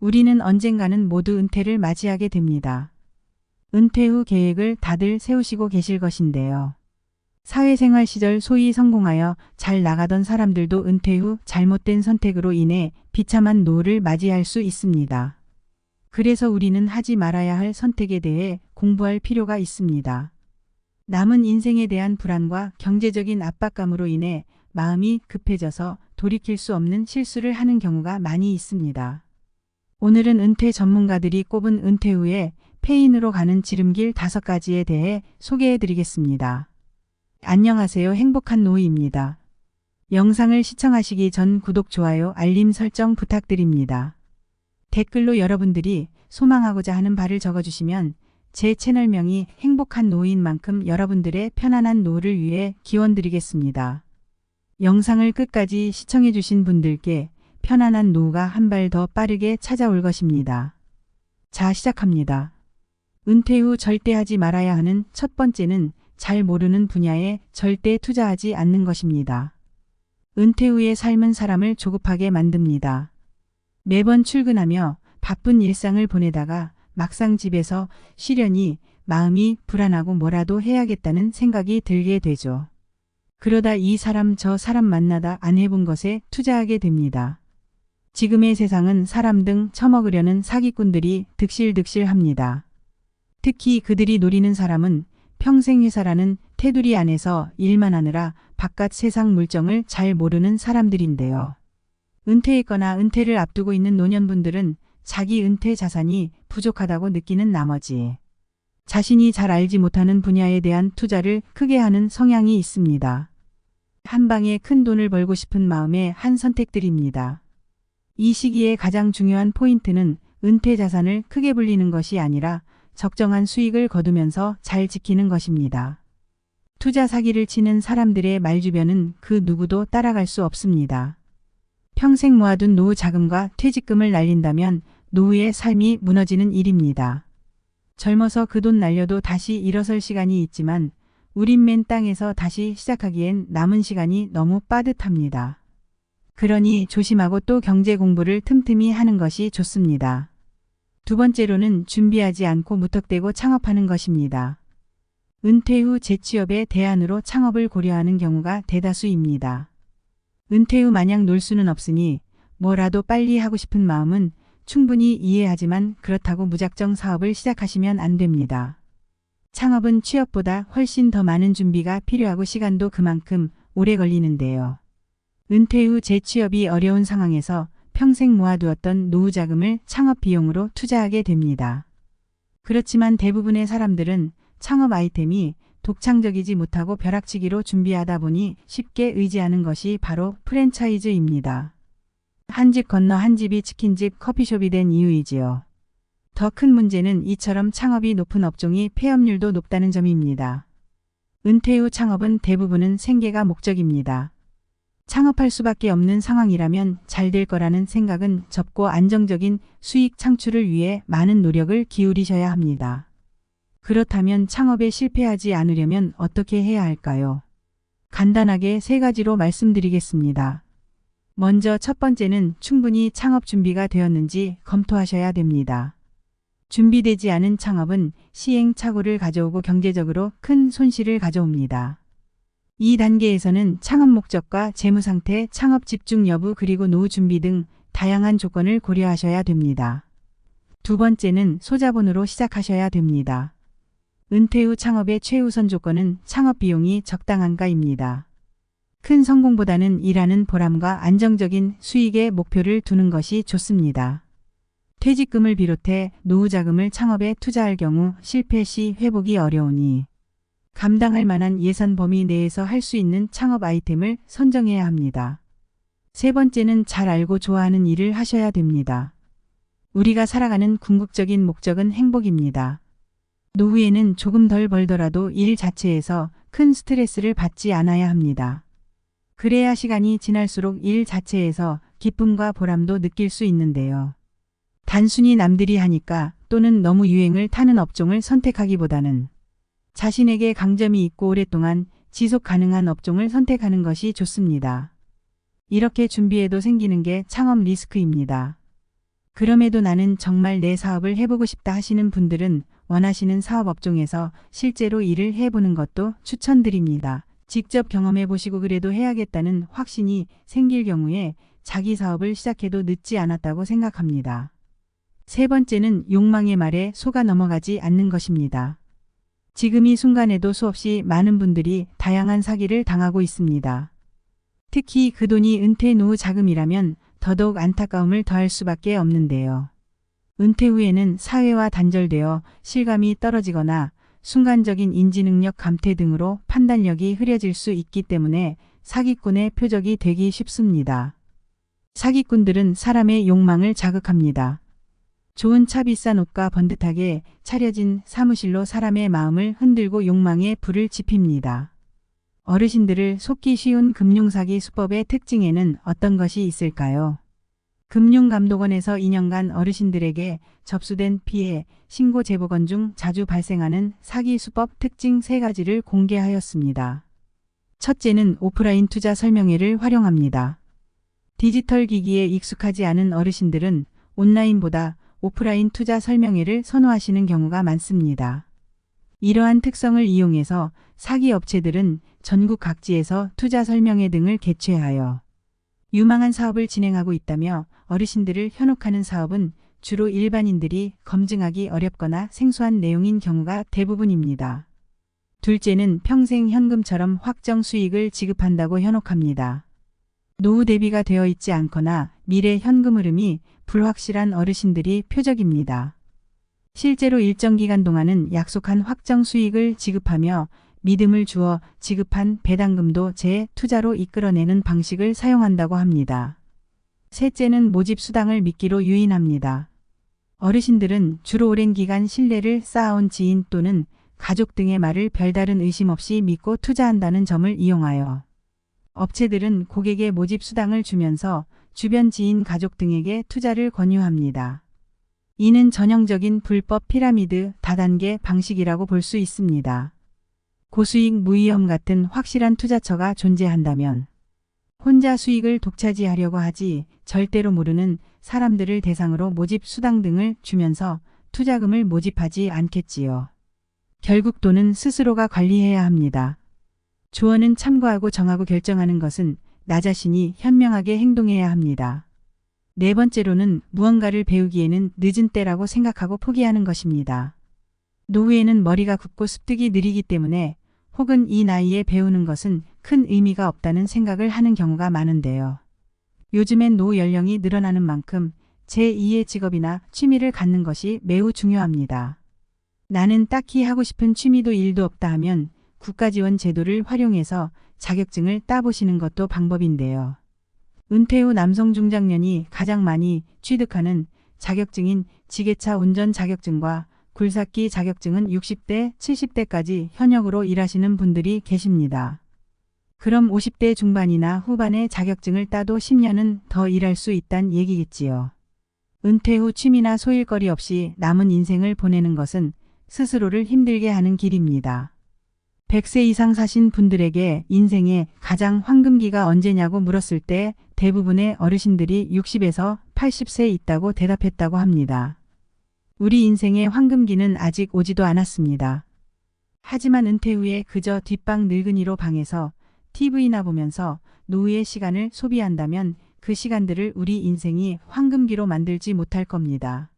우리는 언젠가는 모두 은퇴를 맞이하게 됩니다. 은퇴 후 계획을 다들 세우시고 계실 것인데요. 사회생활 시절 소위 성공하여 잘 나가던 사람들도 은퇴 후 잘못된 선택으로 인해 비참한 노후를 맞이할 수 있습니다. 그래서 우리는 하지 말아야 할 선택에 대해 공부할 필요가 있습니다. 남은 인생에 대한 불안과 경제적인 압박감으로 인해 마음이 급해져서 돌이킬 수 없는 실수를 하는 경우가 많이 있습니다. 오늘은 은퇴 전문가들이 꼽은 은퇴 후에 폐인으로 가는 지름길 5가지에 대해 소개해 드리겠습니다. 안녕하세요. 행복한 노후입니다. 영상을 시청하시기 전 구독, 좋아요, 알림 설정 부탁드립니다. 댓글로 여러분들이 소망하고자 하는 바를 적어주시면 제 채널명이 행복한 노후인 만큼 여러분들의 편안한 노후를 위해 기원드리겠습니다. 영상을 끝까지 시청해 주신 분들께 편안한 노후가 한 발 더 빠르게 찾아올 것입니다. 자, 시작합니다. 은퇴 후 절대 하지 말아야 하는 첫 번째는 잘 모르는 분야에 절대 투자하지 않는 것입니다. 은퇴 후의 삶은 사람을 조급하게 만듭니다. 매번 출근하며 바쁜 일상을 보내다가 막상 집에서 쉬려니 마음이 불안하고 뭐라도 해야겠다는 생각이 들게 되죠. 그러다 이 사람 저 사람 만나다 안 해본 것에 투자하게 됩니다. 지금의 세상은 사람 등 처먹으려는 사기꾼들이 득실득실합니다. 특히 그들이 노리는 사람은 평생 회사라는 테두리 안에서 일만 하느라 바깥 세상 물정을 잘 모르는 사람들인데요. 은퇴했거나 은퇴를 앞두고 있는 노년분들은 자기 은퇴 자산이 부족하다고 느끼는 나머지 자신이 잘 알지 못하는 분야에 대한 투자를 크게 하는 성향이 있습니다. 한 방에 큰 돈을 벌고 싶은 마음의 한 선택들입니다. 이 시기에 가장 중요한 포인트는 은퇴 자산을 크게 불리는 것이 아니라 적정한 수익을 거두면서 잘 지키는 것입니다. 투자 사기를 치는 사람들의 말주변은 그 누구도 따라갈 수 없습니다. 평생 모아둔 노후 자금과 퇴직금을 날린다면 노후의 삶이 무너지는 일입니다. 젊어서 그 돈 날려도 다시 일어설 시간이 있지만 우린 맨 땅에서 다시 시작하기엔 남은 시간이 너무 빠듯합니다. 그러니 조심하고 또 경제 공부를 틈틈이 하는 것이 좋습니다. 두 번째로는 준비하지 않고 무턱대고 창업하는 것입니다. 은퇴 후 재취업의 대안으로 창업을 고려하는 경우가 대다수입니다. 은퇴 후 마냥 놀 수는 없으니 뭐라도 빨리 하고 싶은 마음은 충분히 이해하지만 그렇다고 무작정 사업을 시작하시면 안 됩니다. 창업은 취업보다 훨씬 더 많은 준비가 필요하고 시간도 그만큼 오래 걸리는데요. 은퇴 후 재취업이 어려운 상황에서 평생 모아두었던 노후 자금을 창업 비용으로 투자하게 됩니다. 그렇지만 대부분의 사람들은 창업 아이템이 독창적이지 못하고 벼락치기로 준비하다 보니 쉽게 의지하는 것이 바로 프랜차이즈입니다. 한 집 건너 한 집이 치킨집, 커피숍이 된 이유이지요. 더 큰 문제는 이처럼 창업이 높은 업종이 폐업률도 높다는 점입니다. 은퇴 후 창업은 대부분은 생계가 목적입니다. 창업할 수밖에 없는 상황이라면 잘 될 거라는 생각은 접고 안정적인 수익 창출을 위해 많은 노력을 기울이셔야 합니다. 그렇다면 창업에 실패하지 않으려면 어떻게 해야 할까요? 간단하게 3가지로 말씀드리겠습니다. 먼저 첫 번째는 충분히 창업 준비가 되었는지 검토하셔야 됩니다. 준비되지 않은 창업은 시행착오를 가져오고 경제적으로 큰 손실을 가져옵니다. 이 단계에서는 창업 목적과 재무 상태, 창업 집중 여부 그리고 노후 준비 등 다양한 조건을 고려하셔야 됩니다. 두 번째는 소자본으로 시작하셔야 됩니다. 은퇴 후 창업의 최우선 조건은 창업 비용이 적당한가입니다. 큰 성공보다는 일하는 보람과 안정적인 수익의 목표를 두는 것이 좋습니다. 퇴직금을 비롯해 노후 자금을 창업에 투자할 경우 실패 시 회복이 어려우니 감당할 만한 예산 범위 내에서 할 수 있는 창업 아이템을 선정해야 합니다. 세 번째는 잘 알고 좋아하는 일을 하셔야 됩니다. 우리가 살아가는 궁극적인 목적은 행복입니다. 노후에는 조금 덜 벌더라도 일 자체에서 큰 스트레스를 받지 않아야 합니다. 그래야 시간이 지날수록 일 자체에서 기쁨과 보람도 느낄 수 있는데요. 단순히 남들이 하니까 또는 너무 유행을 타는 업종을 선택하기보다는 자신에게 강점이 있고 오랫동안 지속 가능한 업종을 선택하는 것이 좋습니다. 이렇게 준비해도 생기는 게 창업 리스크입니다. 그럼에도 나는 정말 내 사업을 해보고 싶다 하시는 분들은 원하시는 사업 업종에서 실제로 일을 해보는 것도 추천드립니다. 직접 경험해 보시고 그래도 해야겠다는 확신이 생길 경우에 자기 사업을 시작해도 늦지 않았다고 생각합니다. 세 번째는 욕망의 말에 속아 넘어가지 않는 것입니다. 지금 이 순간에도 수없이 많은 분들이 다양한 사기를 당하고 있습니다. 특히 그 돈이 은퇴 노후 자금이라면 더더욱 안타까움을 더할 수밖에 없는데요. 은퇴 후에는 사회와 단절되어 실감이 떨어지거나 순간적인 인지능력 감퇴 등으로 판단력이 흐려질 수 있기 때문에 사기꾼의 표적이 되기 쉽습니다. 사기꾼들은 사람의 욕망을 자극합니다. 좋은 차 비싼 옷과 번듯하게 차려진 사무실로 사람의 마음을 흔들고 욕망에 불을 지핍니다. 어르신들을 속기 쉬운 금융사기 수법의 특징에는 어떤 것이 있을까요? 금융감독원에서 2년간 어르신들에게 접수된 피해, 신고 제보건 중 자주 발생하는 사기 수법 특징 3가지를 공개하였습니다. 첫째는 오프라인 투자 설명회를 활용합니다. 디지털 기기에 익숙하지 않은 어르신들은 온라인보다 오프라인 투자 설명회를 선호하시는 경우가 많습니다. 이러한 특성을 이용해서 사기 업체들은 전국 각지에서 투자 설명회 등을 개최하여 유망한 사업을 진행하고 있다며 어르신들을 현혹하는 사업은 주로 일반인들이 검증하기 어렵거나 생소한 내용인 경우가 대부분입니다. 둘째는 평생 현금처럼 확정 수익을 지급한다고 현혹합니다. 노후 대비가 되어 있지 않거나 미래 현금 흐름이 불확실한 어르신들이 표적입니다. 실제로 일정 기간 동안은 약속한 확정 수익을 지급하며 믿음을 주어 지급한 배당금도 재투자로 이끌어내는 방식을 사용한다고 합니다. 셋째는 모집 수당을 미끼로 유인합니다. 어르신들은 주로 오랜 기간 신뢰를 쌓아온 지인 또는 가족 등의 말을 별다른 의심 없이 믿고 투자한다는 점을 이용하여 업체들은 고객의 모집 수당을 주면서 주변 지인 가족 등에게 투자를 권유합니다. 이는 전형적인 불법 피라미드 다단계 방식이라고 볼 수 있습니다. 고수익 무위험 같은 확실한 투자처가 존재한다면 혼자 수익을 독차지하려고 하지 절대로 모르는 사람들을 대상으로 모집 수당 등을 주면서 투자금을 모집하지 않겠지요. 결국 돈은 스스로가 관리해야 합니다. 조언은 참고하고 정하고 결정하는 것은 나 자신이 현명하게 행동해야 합니다. 네 번째로는 무언가를 배우기에는 늦은 때라고 생각하고 포기하는 것입니다. 노후에는 머리가 굳고 습득이 느리기 때문에 혹은 이 나이에 배우는 것은 큰 의미가 없다는 생각을 하는 경우가 많은데요. 요즘엔 노후 연령이 늘어나는 만큼 제2의 직업이나 취미를 갖는 것이 매우 중요합니다. 나는 딱히 하고 싶은 취미도 일도 없다 하면 국가지원 제도를 활용해서 자격증을 따보시는 것도 방법인데요. 은퇴 후 남성 중장년이 가장 많이 취득하는 자격증인 지게차 운전 자격증과 굴삭기 자격증은 60대, 70대까지 현역으로 일하시는 분들이 계십니다. 그럼 50대 중반이나 후반에 자격증을 따도 10년은 더 일할 수 있단 얘기겠지요. 은퇴 후 취미나 소일거리 없이 남은 인생을 보내는 것은 스스로를 힘들게 하는 길입니다. 100세 이상 사신 분들에게 인생의 가장 황금기가 언제냐고 물었을 때 대부분의 어르신들이 60에서 80세 있다고 대답했다고 합니다. 우리 인생의 황금기는 아직 오지도 않았습니다. 하지만 은퇴 후에 그저 뒷방 늙은이로 방에서 TV나 보면서 노후의 시간을 소비한다면 그 시간들을 우리 인생이 황금기로 만들지 못할 겁니다.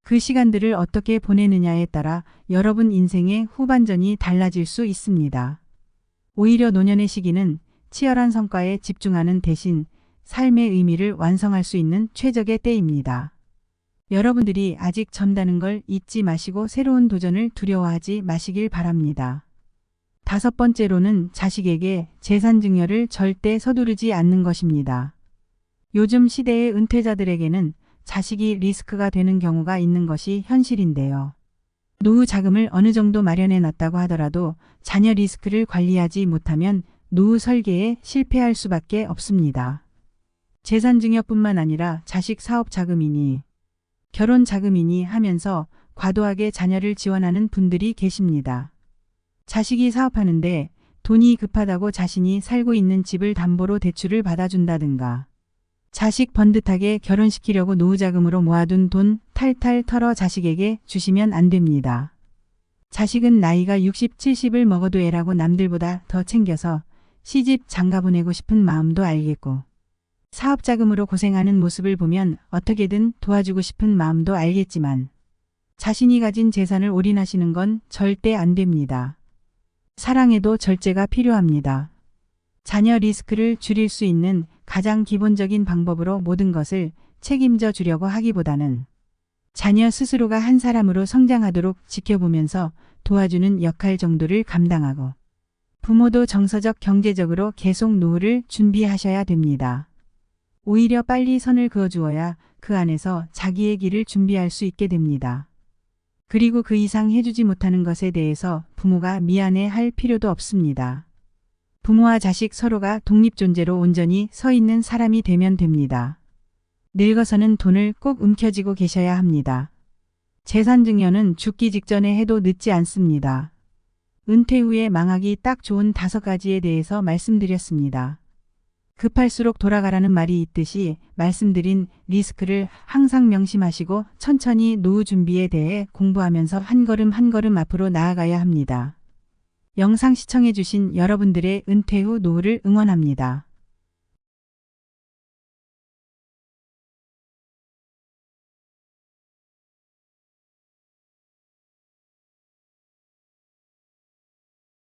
그 시간들을 어떻게 보내느냐에 따라 여러분 인생의 후반전이 달라질 수 있습니다. 오히려 노년의 시기는 치열한 성과에 집중하는 대신 삶의 의미를 완성할 수 있는 최적의 때입니다. 여러분들이 아직 젊다는 걸 잊지 마시고 새로운 도전을 두려워하지 마시길 바랍니다. 5번째로는 자식에게 재산 증여를 절대 서두르지 않는 것입니다. 요즘 시대의 은퇴자들에게는 자식이 리스크가 되는 경우가 있는 것이 현실인데요. 노후 자금을 어느 정도 마련해 놨다고 하더라도 자녀 리스크를 관리하지 못하면 노후 설계에 실패할 수밖에 없습니다. 재산 증여뿐만 아니라 자식 사업 자금이니 결혼 자금이니 하면서 과도하게 자녀를 지원하는 분들이 계십니다. 자식이 사업하는데 돈이 급하다고 자신이 살고 있는 집을 담보로 대출을 받아준다든가 자식 번듯하게 결혼시키려고 노후 자금으로 모아둔 돈 탈탈 털어 자식에게 주시면 안 됩니다. 자식은 나이가 60, 70을 먹어도 애라고 남들보다 더 챙겨서 시집 장가 보내고 싶은 마음도 알겠고 사업 자금으로 고생하는 모습을 보면 어떻게든 도와주고 싶은 마음도 알겠지만 자신이 가진 재산을 올인하시는 건 절대 안 됩니다. 사랑에도 절제가 필요합니다. 자녀 리스크를 줄일 수 있는 가장 기본적인 방법으로 모든 것을 책임져 주려고 하기보다는 자녀 스스로가 한 사람으로 성장하도록 지켜보면서 도와주는 역할 정도를 감당하고 부모도 정서적 경제적으로 계속 노후를 준비하셔야 됩니다. 오히려 빨리 선을 그어주어야 그 안에서 자기의 길을 준비할 수 있게 됩니다. 그리고 그 이상 해주지 못하는 것에 대해서 부모가 미안해 할 필요도 없습니다. 부모와 자식 서로가 독립존재로 온전히 서 있는 사람이 되면 됩니다. 늙어서는 돈을 꼭 움켜쥐고 계셔야 합니다. 재산 증여는 죽기 직전에 해도 늦지 않습니다. 은퇴 후에 망하기 딱 좋은 5가지에 대해서 말씀드렸습니다. 급할수록 돌아가라는 말이 있듯이 말씀드린 리스크를 항상 명심하시고 천천히 노후 준비에 대해 공부하면서 한 걸음 한 걸음 앞으로 나아가야 합니다. 영상 시청해주신 여러분들의 은퇴 후 노후를 응원합니다.